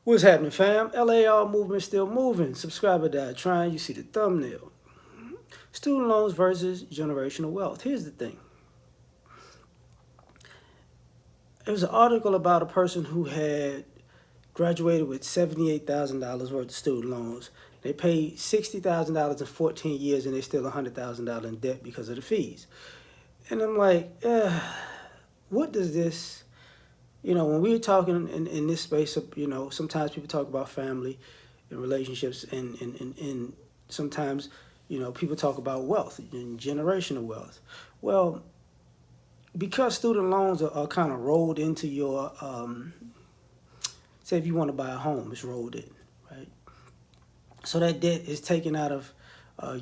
What's happening, fam? L.A.R movement still moving. Subscriber died trying. You see the thumbnail. Student loans versus generational wealth. Here's the thing. There was an article about a person who had graduated with $78,000 worth of student loans. They paid $60,000 in 14 years and they're still $100,000 in debt because of the fees. And I'm like, what does this, when we were talking in this space, sometimes people talk about family and relationships and sometimes, people talk about wealth and generational wealth. Well, because student loans are kind of rolled into your, say if you want to buy a home, it's rolled in, right? So that debt is taken out of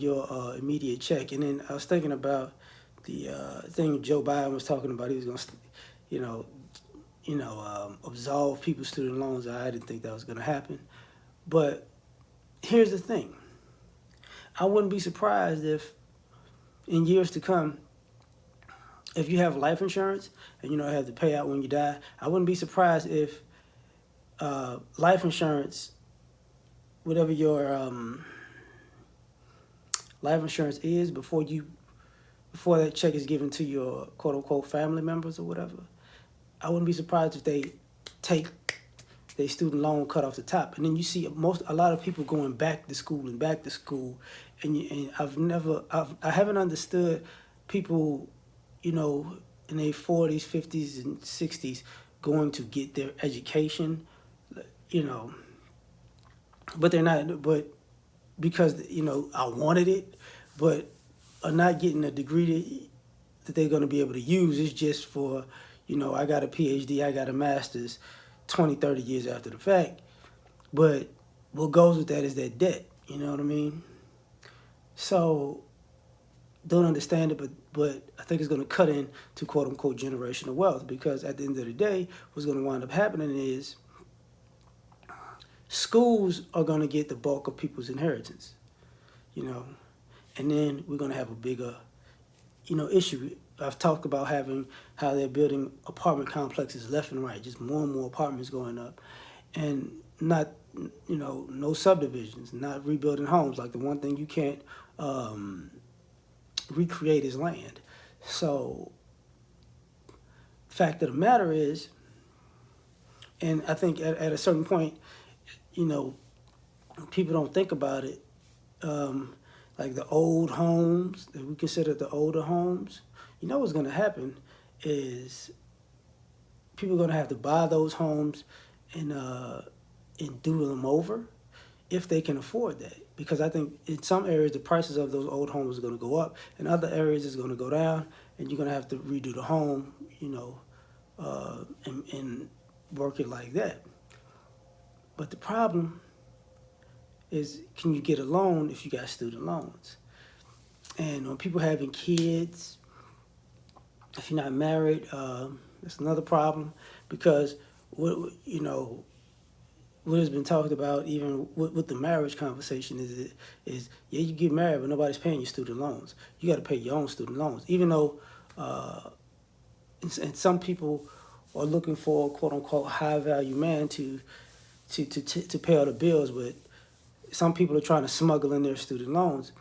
your immediate check. And then I was thinking about the thing Joe Biden was talking about. He was going to, absolve people's student loans. I didn't think that was going to happen. But here's the thing. I wouldn't be surprised if in years to come, if you have life insurance and have to pay out when you die, I wouldn't be surprised if life insurance, whatever your life insurance is, before that check is given to your quote unquote family members or whatever, I wouldn't be surprised if they take their student loan cut off the top. And then you see a lot of people going back to school, and I haven't understood people, in their 40s, 50s, and 60s going to get their education, but they're not, but because, I wanted it, but are not getting a degree that they're going to be able to use. It's just for, I got a PhD, I got a master's 20, 30 years after the fact. But what goes with that is that debt, you know what I mean? So, don't understand it, but I think it's going to cut into quote unquote generational wealth, because at the end of the day, what's going to wind up happening is schools are going to get the bulk of people's inheritance, and then we're going to have a bigger, issue. I've talked about how they're building apartment complexes left and right, just more and more apartments going up, and not, no subdivisions, not rebuilding homes. Like the one thing you can't recreate is land. So, fact of the matter is, and I think at a certain point, people don't think about it. Like the old homes that we consider the older homes, what's going to happen is people are going to have to buy those homes and do them over if they can afford that. Because I think in some areas the prices of those old homes are going to go up, in other areas it's going to go down, and you're going to have to redo the home, and work it like that. But the problem is, can you get a loan if you got student loans? And when people having kids, if you're not married, that's another problem, because what has been talked about even with the marriage conversation is you get married, but nobody's paying your student loans. You got to pay your own student loans, even though and some people are looking for a quote unquote high value man to pay all the bills, but some people are trying to smuggle in their student loans.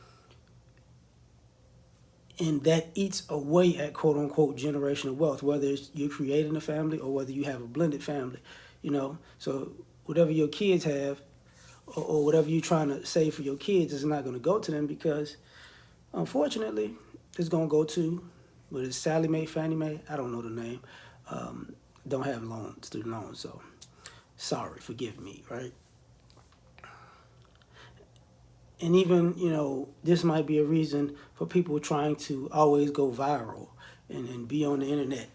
And that eats away at quote unquote generational wealth, whether it's you're creating a family or whether you have a blended family, So whatever your kids have, or whatever you're trying to save for your kids, is not going to go to them, because unfortunately it's going to go to, what is Sally Mae, Fannie Mae? I don't know the name. Don't have student loans, so sorry, forgive me, right? And even, this might be a reason for people trying to always go viral and be on the internet,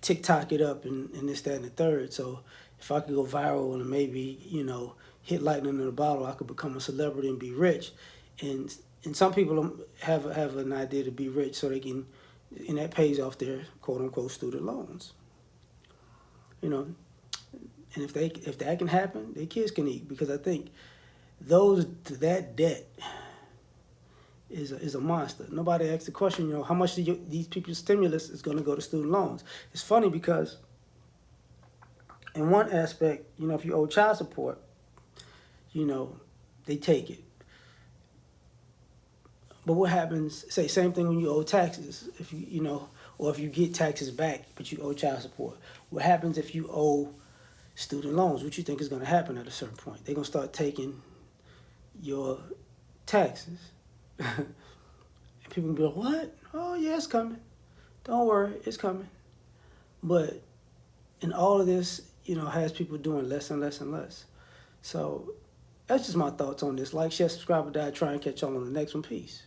TikTok it up and this, that, and the third. So if I could go viral and maybe, hit lightning in a bottle, I could become a celebrity and be rich. And some people have an idea to be rich so they can, and that pays off their quote unquote student loans. And if that can happen, their kids can eat, because I think that debt is a monster. Nobody asks the question, how much these people's stimulus is going to go to student loans. It's funny because In one aspect, if you owe child support, they take it. But what happens, say, same thing when you owe taxes, if or if you get taxes back, but you owe child support. What happens if you owe student loans? What you think is going to happen at a certain point? They're going to start taking your taxes. And people will be like, what? Oh, yeah, it's coming. Don't worry, it's coming. But in all of this, has people doing less and less and less. So that's just my thoughts on this. Like, share, subscribe, or die. Try and catch y'all on the next one. Peace.